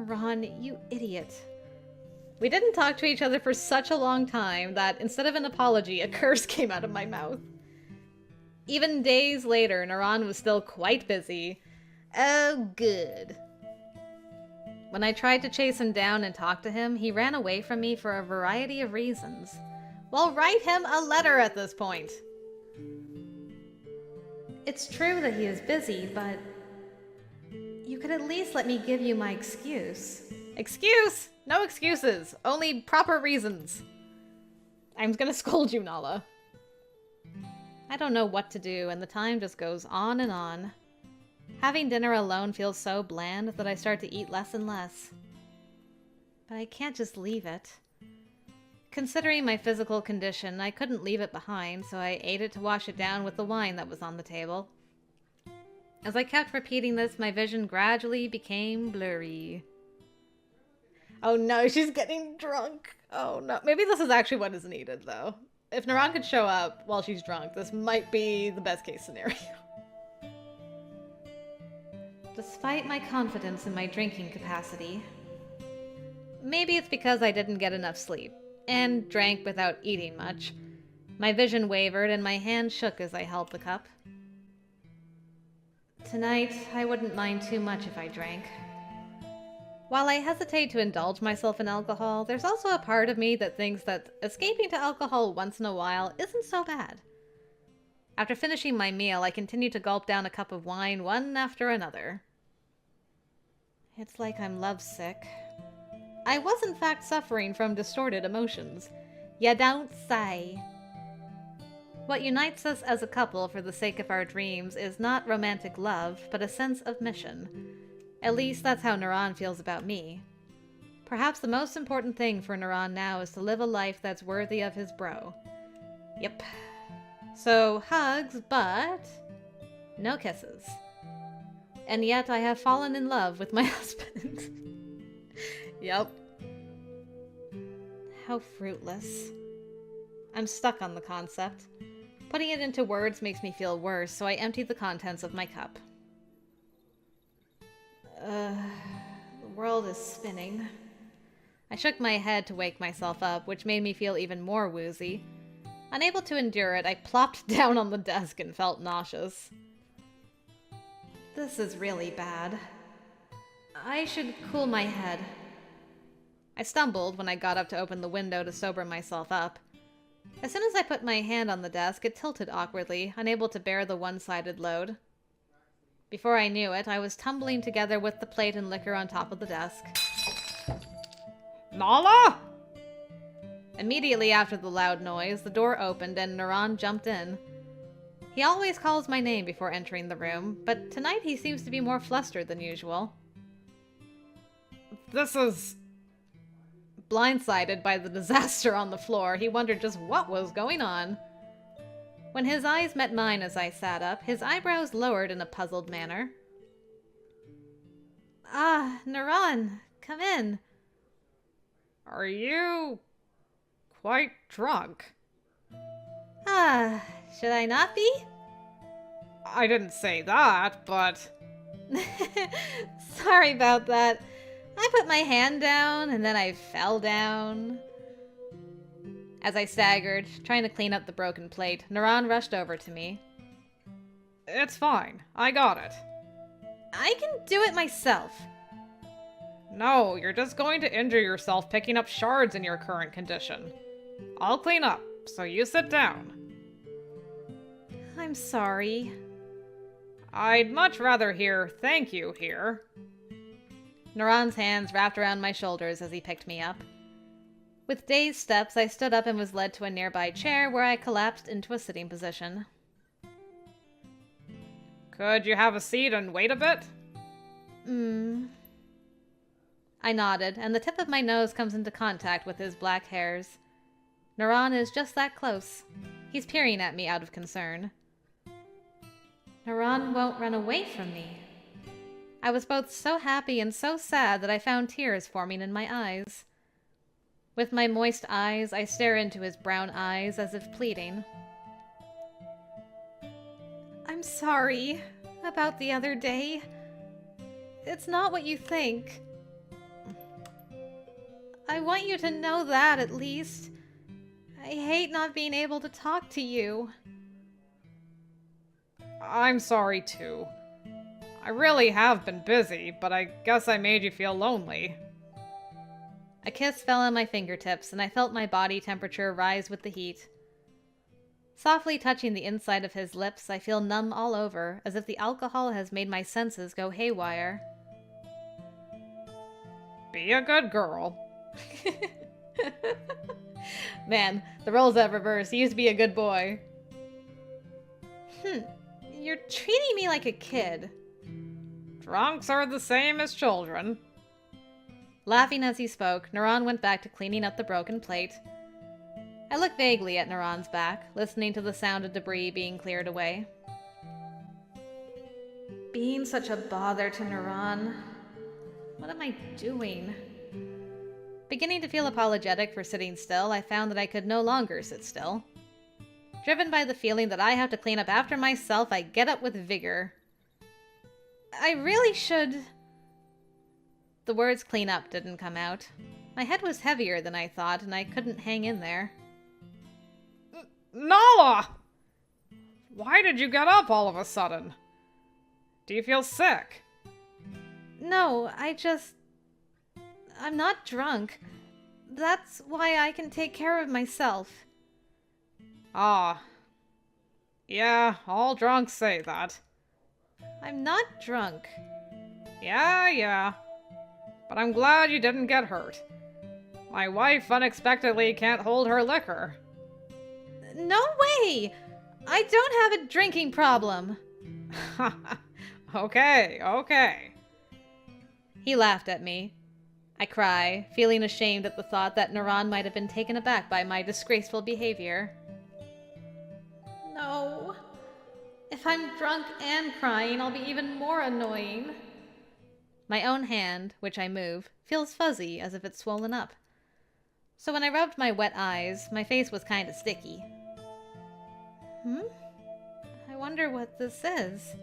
Naran, you idiot. We didn't talk to each other for such a long time that instead of an apology, a curse came out of my mouth. Even days later, Naran was still quite busy. Oh, good. When I tried to chase him down and talk to him, he ran away from me for a variety of reasons. Well, write him a letter at this point. It's true that he is busy, but you could at least let me give you my excuse. Excuse? No excuses. Only proper reasons. I'm gonna scold you, Naala. I don't know what to do, and the time just goes on and on. Having dinner alone feels so bland that I start to eat less and less. But I can't just leave it. Considering my physical condition, I couldn't leave it behind, so I ate it to wash it down with the wine that was on the table. As I kept repeating this, my vision gradually became blurry. Oh no, she's getting drunk. Oh no. Maybe this is actually what is needed, though. If Naran could show up while she's drunk, this might be the best case scenario. Despite my confidence in my drinking capacity, maybe it's because I didn't get enough sleep, and drank without eating much, my vision wavered and my hand shook as I held the cup. Tonight, I wouldn't mind too much if I drank. While I hesitate to indulge myself in alcohol, there's also a part of me that thinks that escaping to alcohol once in a while isn't so bad. After finishing my meal, I continue to gulp down a cup of wine one after another. It's like I'm lovesick. I was in fact suffering from distorted emotions. Ya don't say. What unites us as a couple for the sake of our dreams is not romantic love, but a sense of mission. At least that's how Naran feels about me. Perhaps the most important thing for Naran now is to live a life that's worthy of his bro. Yep. So, hugs, but no kisses. And yet I have fallen in love with my husband. Yep. How fruitless. I'm stuck on the concept. Putting it into words makes me feel worse, so I empty the contents of my cup. The world is spinning. I shook my head to wake myself up, which made me feel even more woozy. Unable to endure it, I plopped down on the desk and felt nauseous. This is really bad. I should cool my head. I stumbled when I got up to open the window to sober myself up. As soon as I put my hand on the desk, it tilted awkwardly, unable to bear the one-sided load. Before I knew it, I was tumbling together with the plate and liquor on top of the desk. Naala! Immediately after the loud noise, the door opened and Naran jumped in. He always calls my name before entering the room, but tonight he seems to be more flustered than usual. This is... Blindsided by the disaster on the floor, he wondered just what was going on. When his eyes met mine as I sat up, his eyebrows lowered in a puzzled manner. Ah, Naran, come in. Are you... quite drunk? Ah, should I not be? I didn't say that, but... Sorry about that. I put my hand down, and then I fell down. As I staggered, trying to clean up the broken plate, Naran rushed over to me. It's fine. I got it. I can do it myself. No, you're just going to injure yourself picking up shards in your current condition. I'll clean up, so you sit down. I'm sorry. I'd much rather hear thank you here. Naran's hands wrapped around my shoulders as he picked me up. With dazed steps, I stood up and was led to a nearby chair where I collapsed into a sitting position. Could you have a seat and wait a bit? I nodded, and the tip of my nose comes into contact with his black hairs. Naran is just that close. He's peering at me out of concern. Naran won't run away from me. I was both so happy and so sad that I found tears forming in my eyes. With my moist eyes, I stare into his brown eyes as if pleading. I'm sorry about the other day. It's not what you think. I want you to know that, at least. I hate not being able to talk to you. I'm sorry, too. I really have been busy, but I guess I made you feel lonely. A kiss fell on my fingertips, and I felt my body temperature rise with the heat. Softly touching the inside of his lips, I feel numb all over, as if the alcohol has made my senses go haywire. Be a good girl. Man, the roles have reversed. He used to be a good boy. You're treating me like a kid. Drunks are the same as children. Laughing as he spoke, Naran went back to cleaning up the broken plate. I looked vaguely at Naran's back, listening to the sound of debris being cleared away. Being such a bother to Naran. What am I doing? Beginning to feel apologetic for sitting still, I found that I could no longer sit still. Driven by the feeling that I have to clean up after myself, I get up with vigor. I really should... The words clean up didn't come out. My head was heavier than I thought, and I couldn't hang in there. Naala! Why did you get up all of a sudden? Do you feel sick? No, I'm not drunk. That's why I can take care of myself. Ah. Yeah, all drunks say that. I'm not drunk. Yeah. But I'm glad you didn't get hurt. My wife unexpectedly can't hold her liquor. No way! I don't have a drinking problem. Okay. He laughed at me. I cry, feeling ashamed at the thought that Naran might have been taken aback by my disgraceful behavior. No. If I'm drunk and crying, I'll be even more annoying. My own hand, which I move, feels fuzzy as if it's swollen up. So when I rubbed my wet eyes, my face was kind of sticky. I wonder what this is.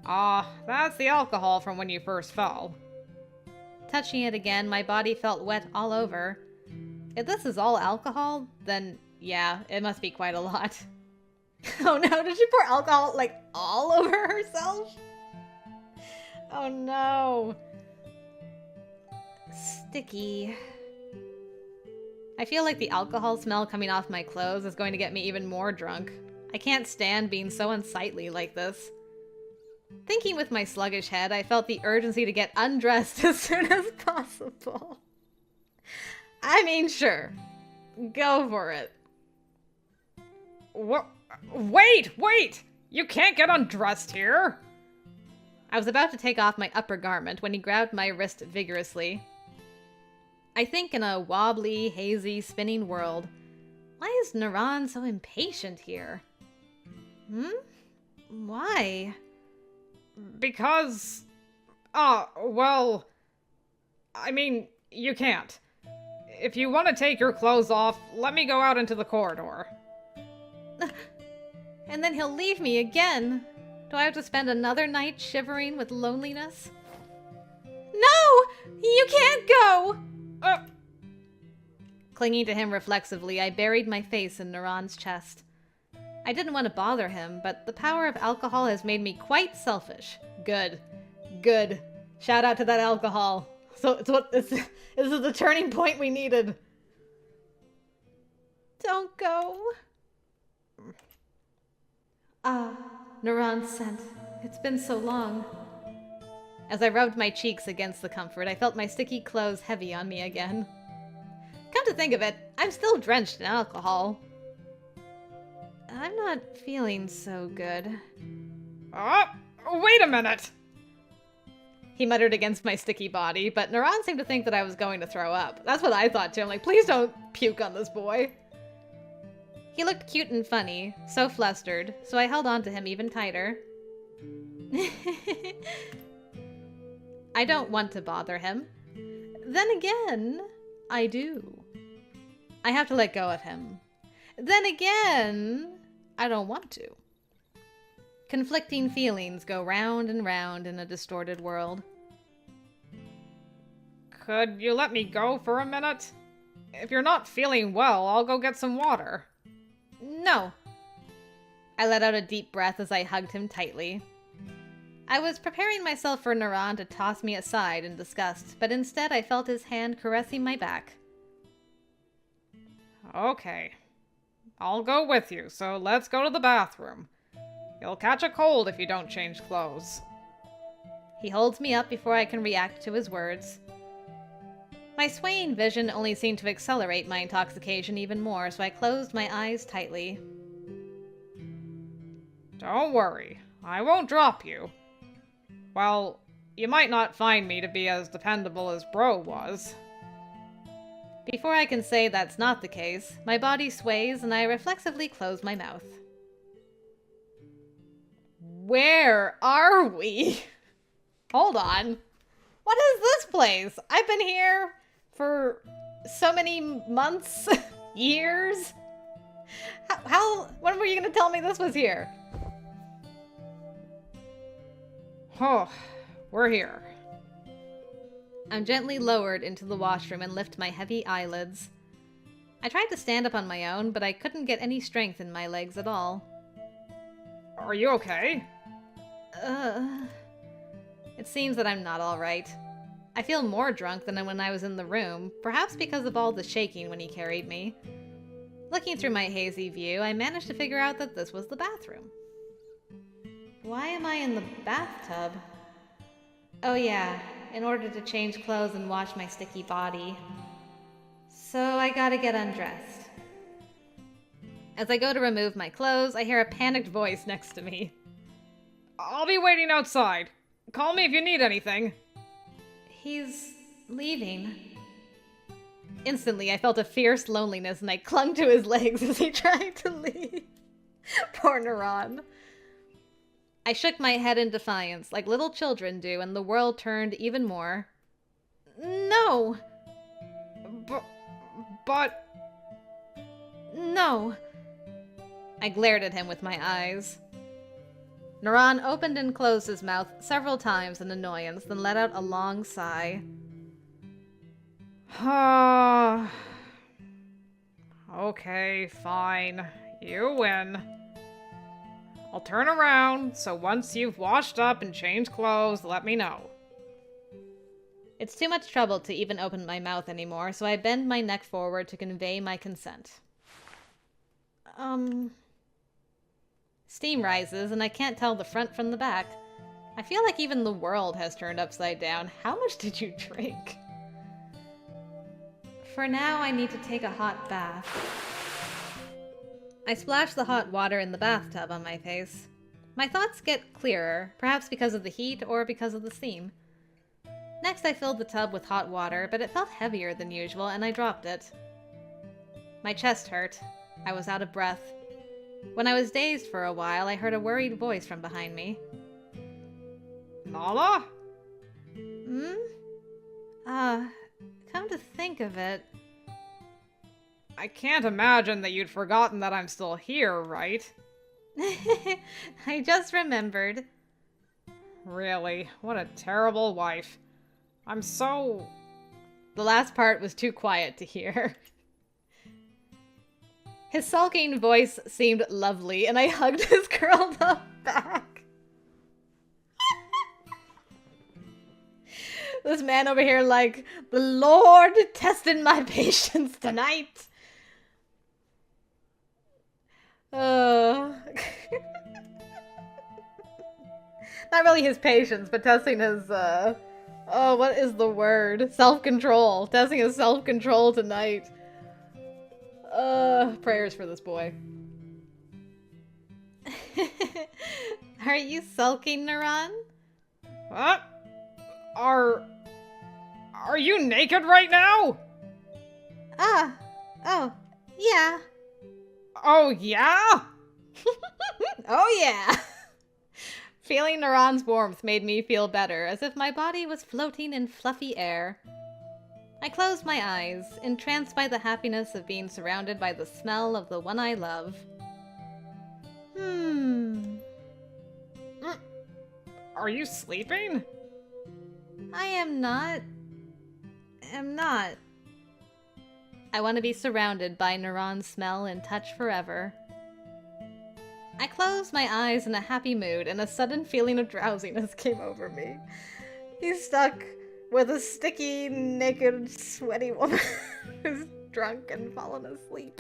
Ah, that's the alcohol from when you first fell. Touching it again, my body felt wet all over. If this is all alcohol, then yeah, it must be quite a lot. Oh no, did she pour alcohol, like, all over herself? Oh no. Sticky. I feel like the alcohol smell coming off my clothes is going to get me even more drunk. I can't stand being so unsightly like this. Thinking with my sluggish head, I felt the urgency to get undressed as soon as possible. I mean, sure. Go for it. What? Wait! You can't get undressed here! I was about to take off my upper garment when he grabbed my wrist vigorously. I think in a wobbly, hazy, spinning world, why is Naran so impatient here? Why? Because... well... I mean, you can't. If you want to take your clothes off, let me go out into the corridor. And then he'll leave me again. Do I have to spend another night shivering with loneliness? No! You can't go! Clinging to him reflexively, I buried my face in Naran's chest. I didn't want to bother him, but the power of alcohol has made me quite selfish. Good. Shout out to that alcohol. So it's what this is the turning point we needed. Don't go. Naran's scent. It's been so long. As I rubbed my cheeks against the comfort, I felt my sticky clothes heavy on me again. Come to think of it, I'm still drenched in alcohol. I'm not feeling so good. Wait a minute! He muttered against my sticky body, but Naran seemed to think that I was going to throw up. That's what I thought too. I'm like, please don't puke on this boy. He looked cute and funny, so flustered, so I held on to him even tighter. I don't want to bother him. Then again, I do. I have to let go of him. Then again, I don't want to. Conflicting feelings go round and round in a distorted world. Could you let me go for a minute? If you're not feeling well, I'll go get some water. No. I let out a deep breath as I hugged him tightly. I was preparing myself for Naran to toss me aside in disgust, but instead I felt his hand caressing my back. Okay. I'll go with you, so let's go to the bathroom. You'll catch a cold if you don't change clothes. He holds me up before I can react to his words. My swaying vision only seemed to accelerate my intoxication even more, so I closed my eyes tightly. Don't worry, I won't drop you. Well, you might not find me to be as dependable as Bro was. Before I can say that's not the case, my body sways and I reflexively close my mouth. Where are we? Hold on. What is this place? I've been here for so many months, years. When were you gonna tell me this was here? Oh, we're here. I'm gently lowered into the washroom and lift my heavy eyelids. I tried to stand up on my own, but I couldn't get any strength in my legs at all. Are you okay? It seems that I'm not alright. I feel more drunk than when I was in the room, perhaps because of all the shaking when he carried me. Looking through my hazy view, I managed to figure out that this was the bathroom. Why am I in the bathtub? Oh yeah, in order to change clothes and wash my sticky body. So I gotta get undressed. As I go to remove my clothes, I hear a panicked voice next to me. I'll be waiting outside. Call me if you need anything. He's leaving. Instantly, I felt a fierce loneliness and I clung to his legs as he tried to leave. Poor Naran. I shook my head in defiance, like little children do, and the world turned even more. No! But... No. I glared at him with my eyes. Naran opened and closed his mouth several times in annoyance, then let out a long sigh. Okay, fine. You win. I'll turn around, so once you've washed up and changed clothes, let me know. It's too much trouble to even open my mouth anymore, so I bend my neck forward to convey my consent. Steam rises, and I can't tell the front from the back. I feel like even the world has turned upside down. How much did you drink? For now, I need to take a hot bath. I splash the hot water in the bathtub on my face. My thoughts get clearer, perhaps because of the heat or because of the steam. Next, I filled the tub with hot water, but it felt heavier than usual, and I dropped it. My chest hurt. I was out of breath. When I was dazed for a while, I heard a worried voice from behind me. Naala? Come to think of it... I can't imagine that you'd forgotten that I'm still here, right? I just remembered. Really, what a terrible wife. I'm so... The last part was too quiet to hear. His sulking voice seemed lovely, and I hugged his curled up back. This man over here like, the Lord tested my patience tonight. Not really his patience, but testing his, what is the word? Self-control. Testing his self-control tonight. Prayers for this boy. Are you sulking, Naran? What? Are you naked right now? Oh, yeah. Oh, yeah? Oh, yeah. Feeling Naran's warmth made me feel better, as if my body was floating in fluffy air. I closed my eyes, entranced by the happiness of being surrounded by the smell of the one I love. Are you sleeping? I am not. am not. I want to be surrounded by Naran's smell and touch forever. I closed my eyes in a happy mood, and a sudden feeling of drowsiness came over me. He's stuck with a sticky, naked, sweaty woman who's drunk and fallen asleep.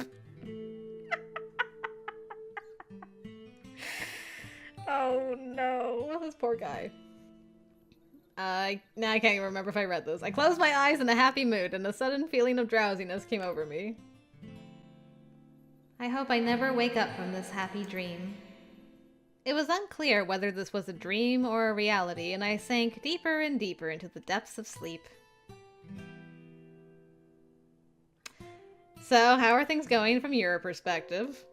Oh no, this poor guy. Now I can't even remember if I read this. I closed my eyes in a happy mood, and a sudden feeling of drowsiness came over me. I hope I never wake up from this happy dream. It was unclear whether this was a dream or a reality, and I sank deeper and deeper into the depths of sleep. So, how are things going from your perspective?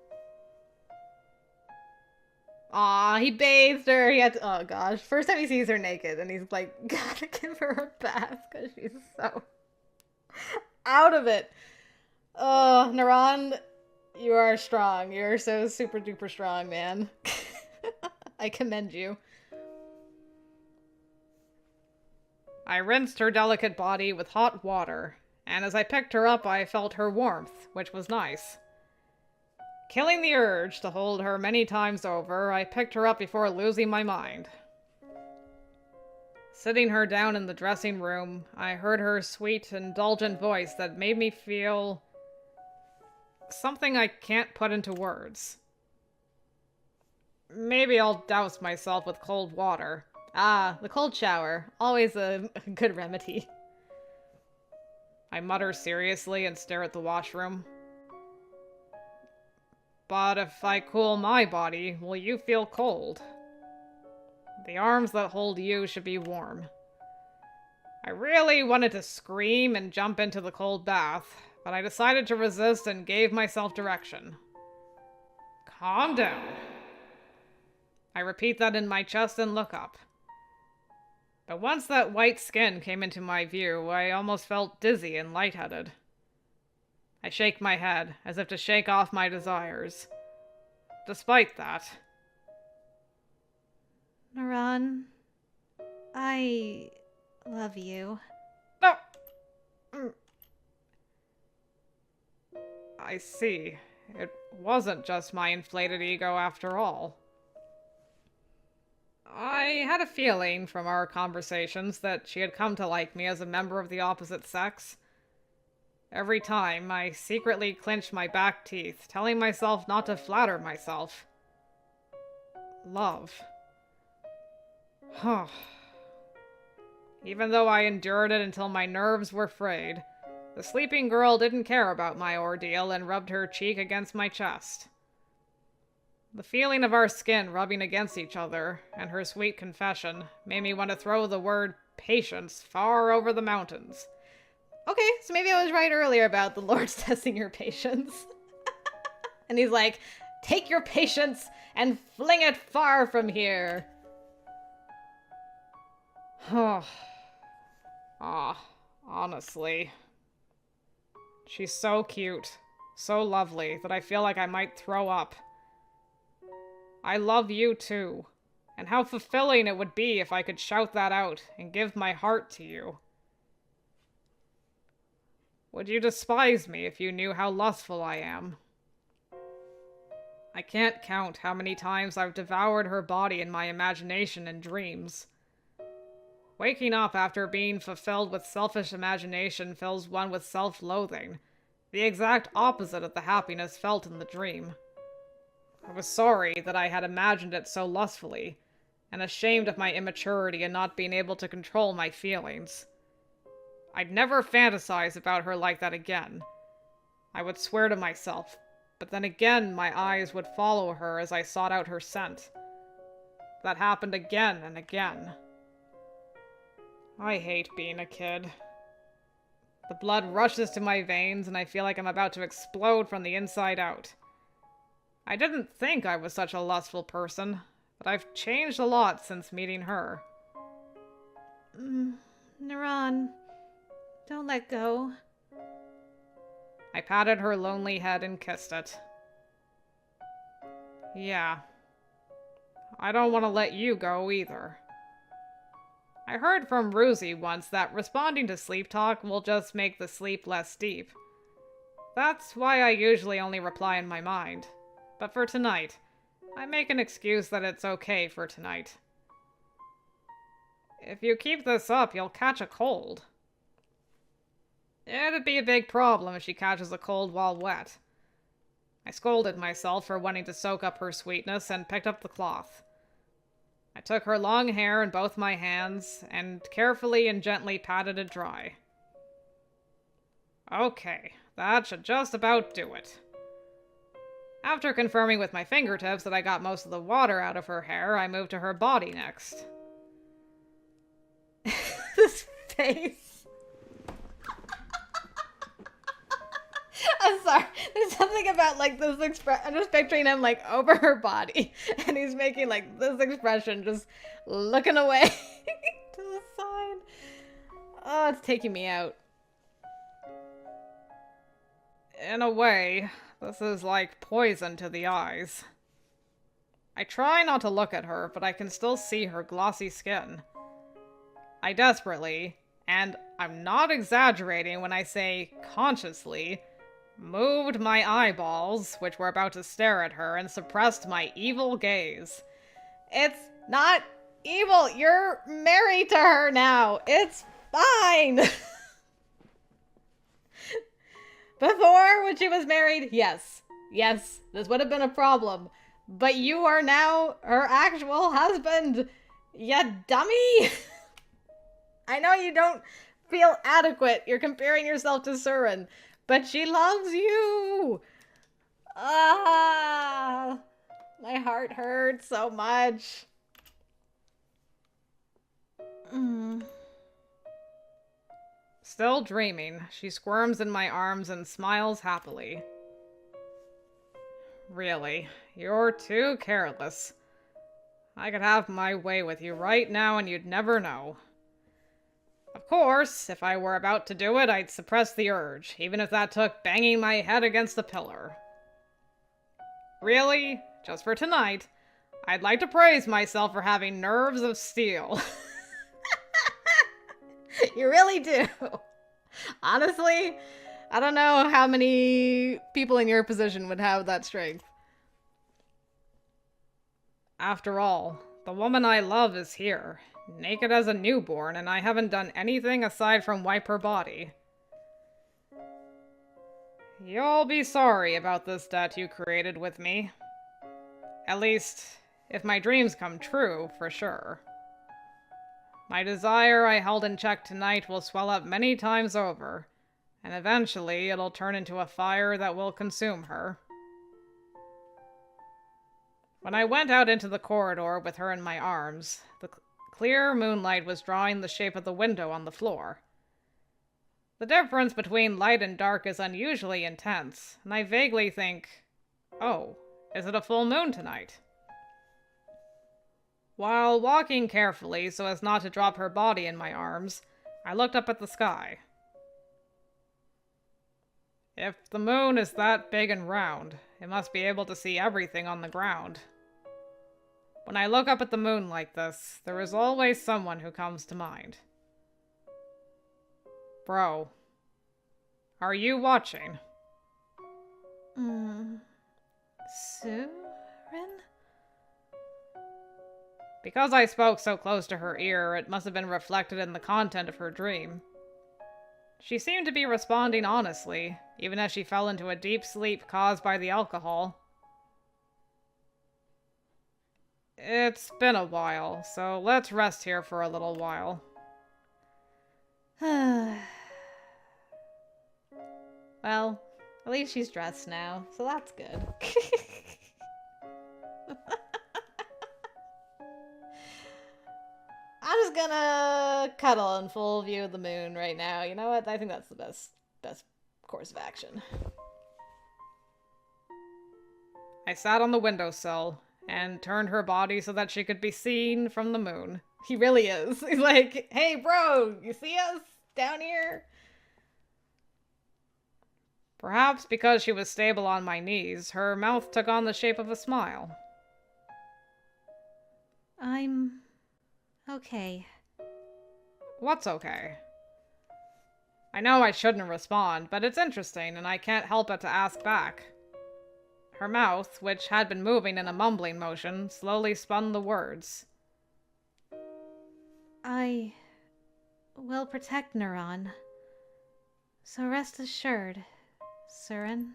Aw, he bathed her. He had to, oh gosh. First time he sees her naked, and he's like, gotta give her a bath because she's so out of it. Oh, Naran, you are strong. You're so super duper strong, man. I commend you. I rinsed her delicate body with hot water, and as I picked her up, I felt her warmth, which was nice. Killing the urge to hold her many times over, I picked her up before losing my mind. Sitting her down in the dressing room, I heard her sweet, indulgent voice that made me feel something I can't put into words. Maybe I'll douse myself with cold water. Ah, the cold shower. Always a good remedy. I mutter seriously and stare at the washroom. But if I cool my body, will you feel cold? The arms that hold you should be warm. I really wanted to scream and jump into the cold bath, but I decided to resist and gave myself direction. Calm down. I repeat that in my chest and look up. But once that white skin came into my view, I almost felt dizzy and lightheaded. I shake my head, as if to shake off my desires. Despite that... Naran, I love you. No! I see. It wasn't just my inflated ego after all. I had a feeling from our conversations that she had come to like me as a member of the opposite sex. Every time, I secretly clenched my back teeth, telling myself not to flatter myself. Love. Huh. Even though I endured it until my nerves were frayed, the sleeping girl didn't care about my ordeal and rubbed her cheek against my chest. The feeling of our skin rubbing against each other, and her sweet confession, made me want to throw the word patience far over the mountains. Okay, so maybe I was right earlier about the Lord's testing your patience. And he's like, take your patience and fling it far from here. Honestly. She's so cute, so lovely, that I feel like I might throw up. I love you too, and how fulfilling it would be if I could shout that out and give my heart to you. Would you despise me if you knew how lustful I am? I can't count how many times I've devoured her body in my imagination and dreams. Waking up after being fulfilled with selfish imagination fills one with self-loathing, the exact opposite of the happiness felt in the dream. I was sorry that I had imagined it so lustfully, and ashamed of my immaturity and not being able to control my feelings. I'd never fantasize about her like that again. I would swear to myself, but then again my eyes would follow her as I sought out her scent. That happened again and again. I hate being a kid. The blood rushes to my veins and I feel like I'm about to explode from the inside out. I didn't think I was such a lustful person, but I've changed a lot since meeting her. Naran, don't let go. I patted her lonely head and kissed it. Yeah. I don't want to let you go either. I heard from Ruzy once that responding to sleep talk will just make the sleep less deep. That's why I usually only reply in my mind. But for tonight, I make an excuse that it's okay for tonight. If you keep this up, you'll catch a cold. It'd be a big problem if she catches a cold while wet. I scolded myself for wanting to soak up her sweetness and picked up the cloth. I took her long hair in both my hands and carefully and gently patted it dry. Okay, that should just about do it. After confirming with my fingertips that I got most of the water out of her hair, I moved to her body next. This face. I'm sorry. There's something about like this expression. I'm just picturing him like over her body, and he's making like this expression, just looking away to the side. Oh, it's taking me out. In a way, this is like poison to the eyes. I try not to look at her, but I can still see her glossy skin. I desperately, and I'm not exaggerating when I say consciously, moved my eyeballs, which were about to stare at her, and suppressed my evil gaze. It's not evil. You're married to her now. It's fine. Before, when she was married, yes, this would have been a problem. But you are now her actual husband, you dummy. I know you don't feel adequate. You're comparing yourself to Surin, but she loves you. Ah, my heart hurts so much. Still dreaming, she squirms in my arms and smiles happily. Really, you're too careless. I could have my way with you right now and you'd never know. Of course, if I were about to do it, I'd suppress the urge, even if that took banging my head against a pillar. Really, just for tonight, I'd like to praise myself for having nerves of steel. You really do. Honestly, I don't know how many people in your position would have that strength. After all, the woman I love is here, naked as a newborn, and I haven't done anything aside from wipe her body. You'll be sorry about this debt you created with me. At least, if my dreams come true, for sure. My desire I held in check tonight will swell up many times over, and eventually it'll turn into a fire that will consume her. When I went out into the corridor with her in my arms, the clear moonlight was drawing the shape of the window on the floor. The difference between light and dark is unusually intense, and I vaguely think, oh, is it a full moon tonight? While walking carefully so as not to drop her body in my arms, I looked up at the sky. If the moon is that big and round, it must be able to see everything on the ground. When I look up at the moon like this, there is always someone who comes to mind. Bro, are you watching? Surin? Because I spoke so close to her ear, it must have been reflected in the content of her dream. She seemed to be responding honestly, even as she fell into a deep sleep caused by the alcohol. It's been a while, so let's rest here for a little while. Well, at least she's dressed now, so that's good. I'm just gonna cuddle in full view of the moon right now. You know what? I think that's the best course of action. I sat on the windowsill and turned her body so that she could be seen from the moon. He really is. He's like, hey bro, you see us down here? Perhaps because she was stable on my knees, her mouth took on the shape of a smile. I'm okay. What's okay? I know I shouldn't respond, but it's interesting and I can't help but to ask back. Her mouth, which had been moving in a mumbling motion, slowly spun the words. I will protect Naran. So rest assured, Surin.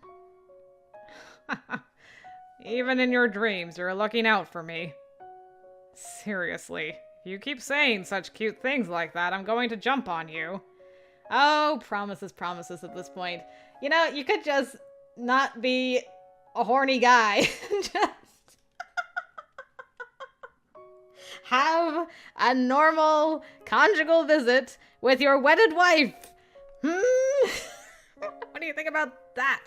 Even in your dreams, you're looking out for me. Seriously, if you keep saying such cute things like that, I'm going to jump on you. Oh, promises, promises at this point. You know, you could just not be a horny guy. Just have a normal conjugal visit with your wedded wife. What do you think about that?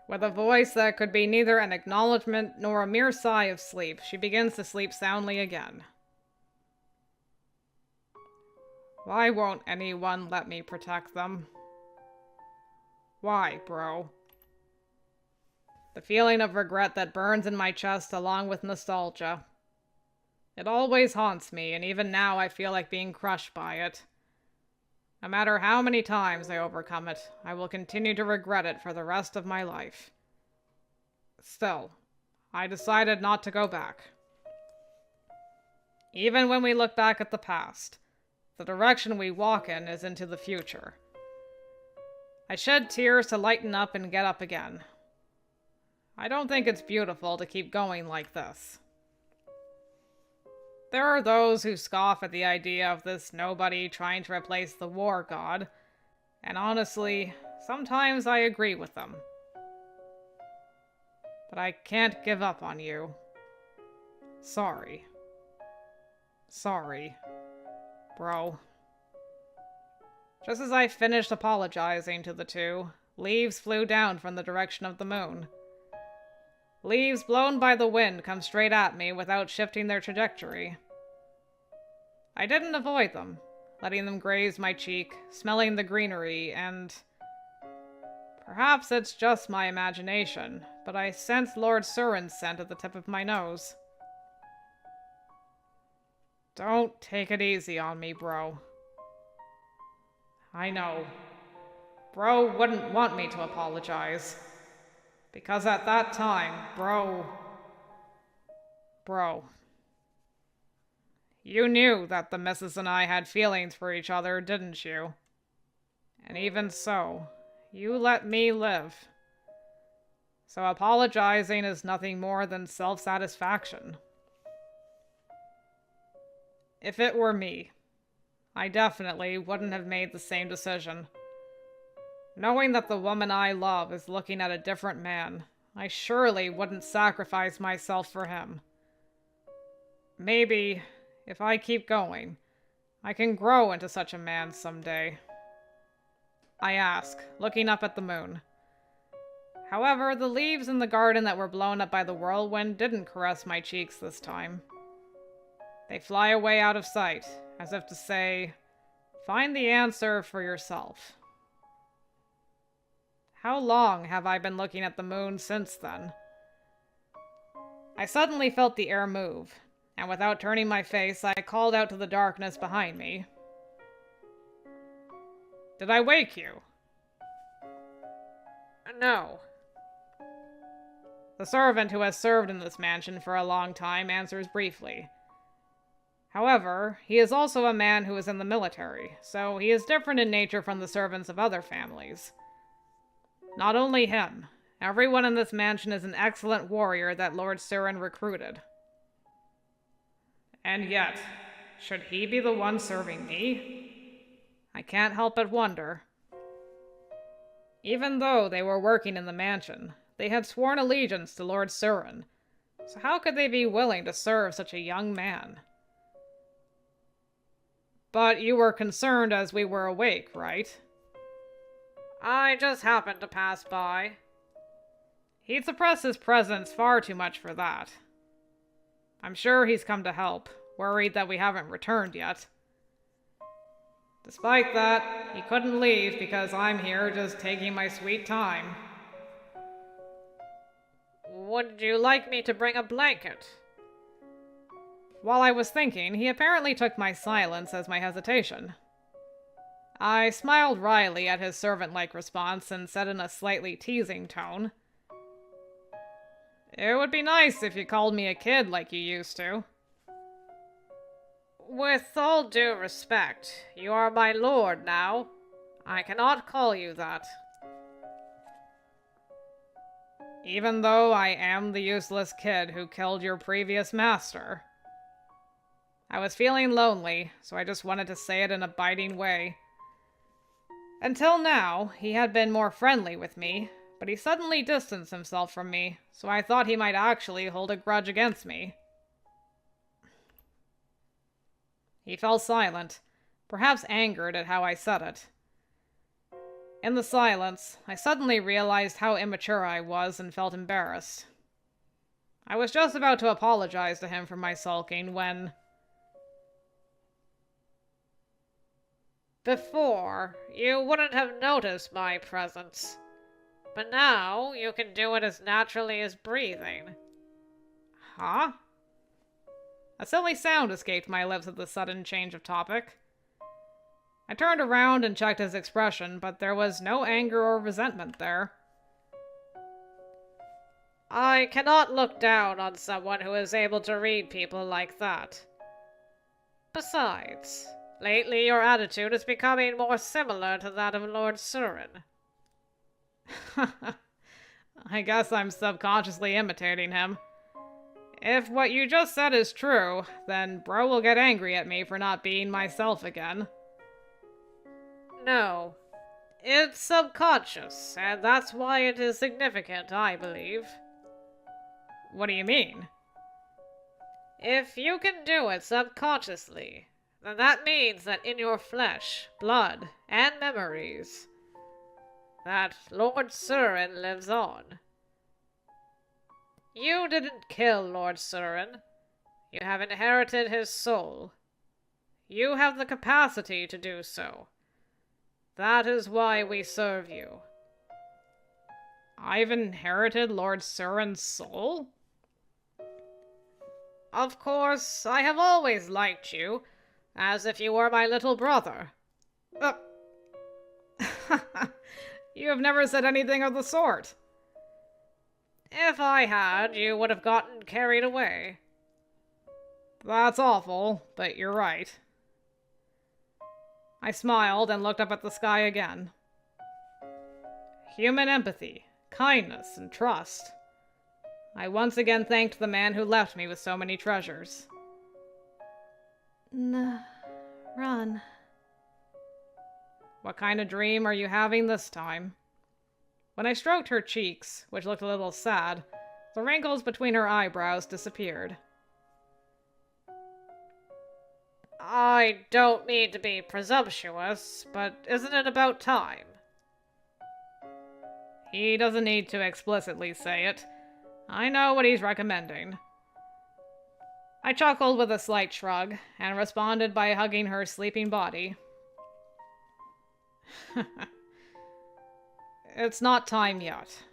With a voice that could be neither an acknowledgement nor a mere sigh of sleep, she begins to sleep soundly again. Why won't anyone let me protect them? Why, bro? The feeling of regret that burns in my chest along with nostalgia. It always haunts me, and even now I feel like being crushed by it. No matter how many times I overcome it, I will continue to regret it for the rest of my life. Still, I decided not to go back. Even when we look back at the past, the direction we walk in is into the future. I shed tears to lighten up and get up again. I don't think it's beautiful to keep going like this. There are those who scoff at the idea of this nobody trying to replace the war god, and honestly, sometimes I agree with them. But I can't give up on you. Sorry. Sorry, bro. Just as I finished apologizing to the two, leaves flew down from the direction of the moon. Leaves blown by the wind come straight at me without shifting their trajectory. I didn't avoid them, letting them graze my cheek, smelling the greenery, and... perhaps it's just my imagination, but I sensed Lord Surin's scent at the tip of my nose. Don't take it easy on me, bro. I know. Bro wouldn't want me to apologize. Because at that time, bro... You knew that the missus and I had feelings for each other, didn't you? And even so, you let me live. So apologizing is nothing more than self-satisfaction. If it were me, I definitely wouldn't have made the same decision. Knowing that the woman I love is looking at a different man, I surely wouldn't sacrifice myself for him. Maybe, if I keep going, I can grow into such a man someday. I ask, looking up at the moon. However, the leaves in the garden that were blown up by the whirlwind didn't caress my cheeks this time. They fly away out of sight, as if to say, find the answer for yourself. How long have I been looking at the moon since then? I suddenly felt the air move, and without turning my face, I called out to the darkness behind me. Did I wake you? No. The servant who has served in this mansion for a long time answers briefly. However, he is also a man who is in the military, so he is different in nature from the servants of other families. Not only him, everyone in this mansion is an excellent warrior that Lord Surin recruited. And yet, should he be the one serving me? I can't help but wonder. Even though they were working in the mansion, they had sworn allegiance to Lord Surin, so how could they be willing to serve such a young man? But you were concerned as we were awake, right? I just happened to pass by. He'd suppress his presence far too much for that. I'm sure he's come to help, worried that we haven't returned yet. Despite that, he couldn't leave because I'm here just taking my sweet time. Would you like me to bring a blanket? while I was thinking, he apparently took my silence as my hesitation. I smiled wryly at his servant-like response and said in a slightly teasing tone, "It would be nice if you called me a kid like you used to." "With all due respect, you are my lord now. I cannot call you that." "Even though I am the useless kid who killed your previous master." I was feeling lonely, so I just wanted to say it in a biting way. Until now, he had been more friendly with me, but he suddenly distanced himself from me, so I thought he might actually hold a grudge against me. He fell silent, perhaps angered at how I said it. In the silence, I suddenly realized how immature I was and felt embarrassed. I was just about to apologize to him for my sulking when... "Before, you wouldn't have noticed my presence, but now you can do it as naturally as breathing." Huh? A silly sound escaped my lips at the sudden change of topic. I turned around and checked his expression, but there was no anger or resentment there. "I cannot look down on someone who is able to read people like that. Besides, lately your attitude is becoming more similar to that of Lord Surin." I guess I'm subconsciously imitating him. If what you just said is true, then bro will get angry at me for not being myself again. "No. It's subconscious, and that's why it is significant, I believe." What do you mean? "If you can do it subconsciously, then that means that in your flesh, blood, and memories, that Lord Surin lives on. You didn't kill Lord Surin. You have inherited his soul. You have the capacity to do so. That is why we serve you." I've inherited Lord Surin's soul? "Of course, I have always liked you, as if you were my little brother." You have never said anything of the sort. "If I had, you would have gotten carried away." That's awful, but you're right. I smiled and looked up at the sky again. Human empathy, kindness, and trust. I once again thanked the man who left me with so many treasures. Naran. What kind of dream are you having this time? When I stroked her cheeks, which looked a little sad, the wrinkles between her eyebrows disappeared. "I don't mean to be presumptuous, but isn't it about time?" He doesn't need to explicitly say it. I know what he's recommending. I chuckled with a slight shrug, and responded by hugging her sleeping body. It's not time yet.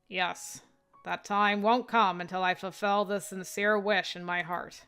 Yes, that time won't come until I fulfill this sincere wish in my heart.